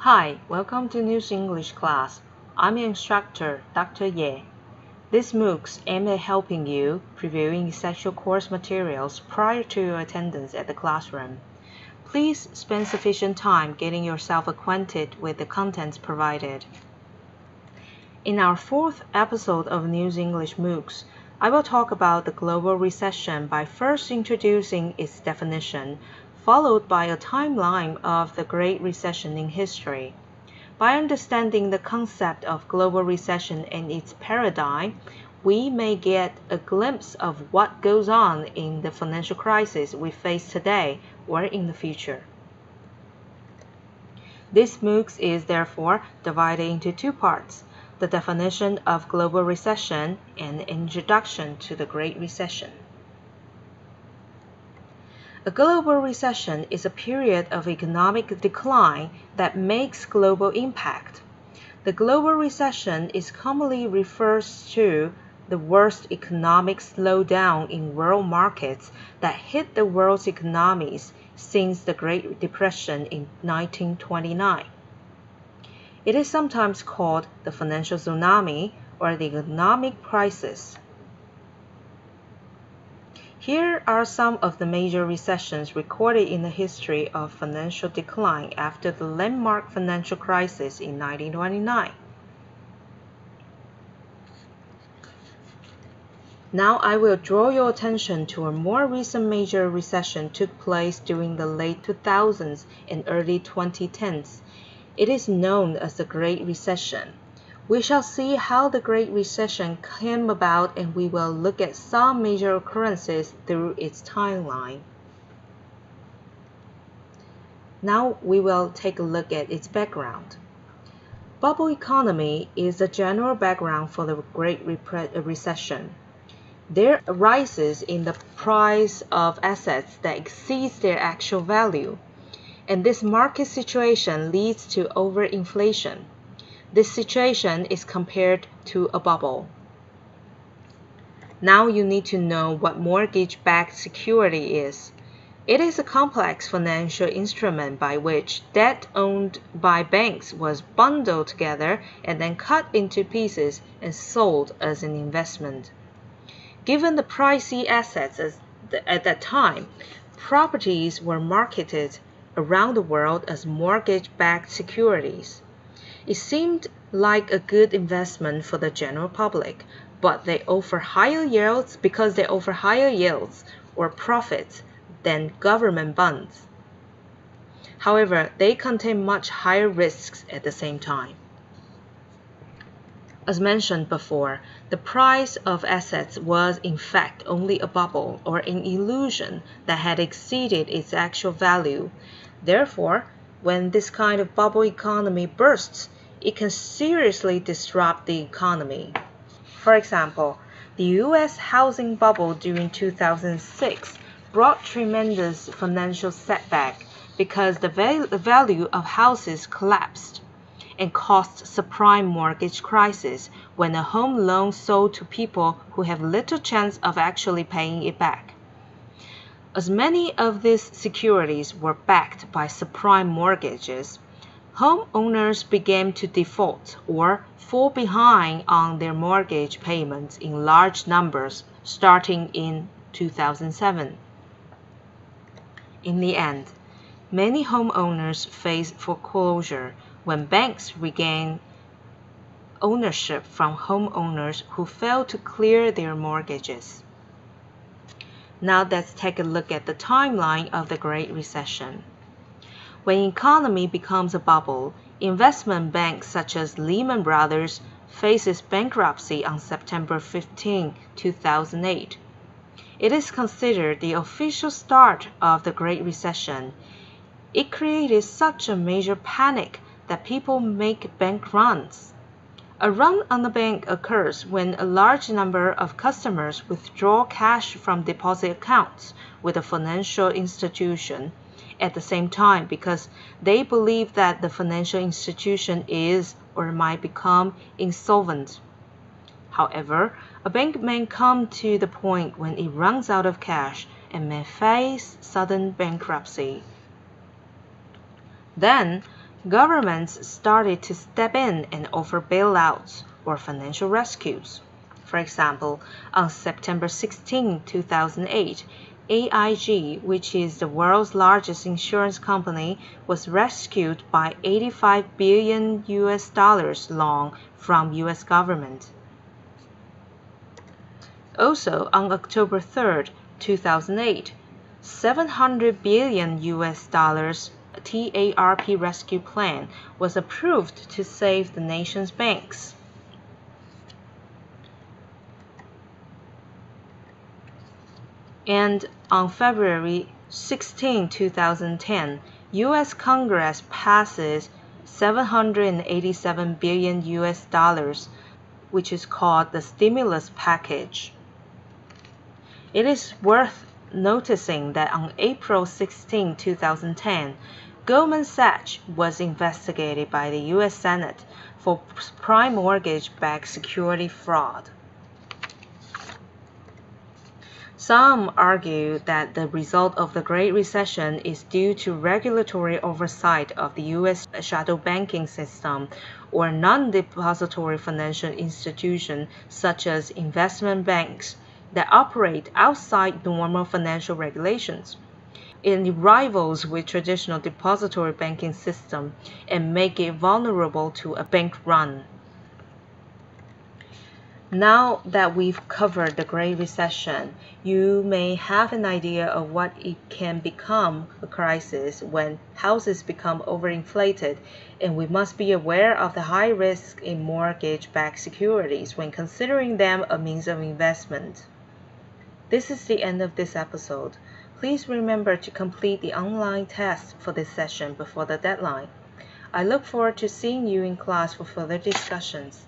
Hi, welcome to News English class. I'm your instructor, Dr. Ye. This MOOCs aims at helping you previewing essential course materials prior to your attendance at the classroom. Please spend sufficient time getting yourself acquainted with the contents provided. In our fourth episode of News English MOOCs, I will talk about the global recession by first introducing its definition, followed by a timeline of the Great Recession in history. By understanding the concept of global recession and its paradigm, we may get a glimpse of what goes on in the financial crisis we face today or in the future. This MOOCs is therefore divided into two parts: the definition of global recession and introduction to the Great Recession. A global recession is a period of economic decline that makes global impact. The global recession is commonly referred to the worst economic slowdown in world markets that hit the world's economies since the Great Depression in 1929. It is sometimes called the financial tsunami or the economic crisis. Here are some of the major recessions recorded in the history of financial decline after the landmark financial crisis in 1929. Now I will draw your attention to a more recent major recession took place during the late 2000s and early 2010s. It is known as the Great Recession. We shall see how the Great Recession came about, and we will look at some major occurrences through its timeline. Now we will take a look at its background. Bubble economy is the general background for the Great Recession. There arises in the price of assets that exceeds their actual value, and this market situation leads to overinflation. This situation is compared to a bubble. Now you need to know what mortgage-backed security is. It is a complex financial instrument by which debt owned by banks was bundled together and then cut into pieces and sold as an investment. Given the pricey assets at that time, properties were marketed around the world as mortgage-backed securities. It seemed like a good investment for the general public, but they offer higher yields because they offer higher yields or profits than government bonds. However, they contain much higher risks at the same time. As mentioned before, the price of assets was in fact only a bubble or an illusion that had exceeded its actual value. Therefore, when this kind of bubble economy bursts, it can seriously disrupt the economy. For example, the U.S. housing bubble during 2006 brought tremendous financial setback because the value of houses collapsed and caused subprime mortgage crisis when a home loan sold to people who have little chance of actually paying it back. As many of these securities were backed by subprime mortgages, homeowners began to default or fall behind on their mortgage payments in large numbers starting in 2007. In the end, many homeowners faced foreclosure when banks regained ownership from homeowners who failed to clear their mortgages. Now let's take a look at the timeline of the Great Recession. When the economy becomes a bubble, investment banks such as Lehman Brothers faces bankruptcy on September 15, 2008. It is considered the official start of the Great Recession. It created such a major panic that people make bank runs. A run on the bank occurs when a large number of customers withdraw cash from deposit accounts with a financial institution at the same time because they believe that the financial institution is or might become insolvent. However, a bank may come to the point when it runs out of cash and may face sudden bankruptcy. Then, governments started to step in and offer bailouts or financial rescues. For example, on September 16, 2008, AIG, which is the world's largest insurance company, was rescued by $85 billion loan from US government. Also, on October 3, 2008, $700 billion TARP rescue plan was approved to save the nation's banks. And on February 16, 2010, U.S. Congress passes $787 billion, which is called the stimulus package. It is worth noticing that on April 16, 2010, Goldman Sachs was investigated by the U.S. Senate for prime mortgage-backed security fraud. Some argue that the result of the Great Recession is due to regulatory oversight of the U.S. shadow banking system or non-depository financial institutions such as investment banks that operate outside normal financial regulations. It rivals with traditional depository banking system and make it vulnerable to a bank run. Now that we've covered the Great Recession, you may have an idea of what it can become a crisis when houses become overinflated, and we must be aware of the high risk in mortgage-backed securities when considering them a means of investment. This is the end of this episode. Please remember to complete the online test for this session before the deadline. I look forward to seeing you in class for further discussions.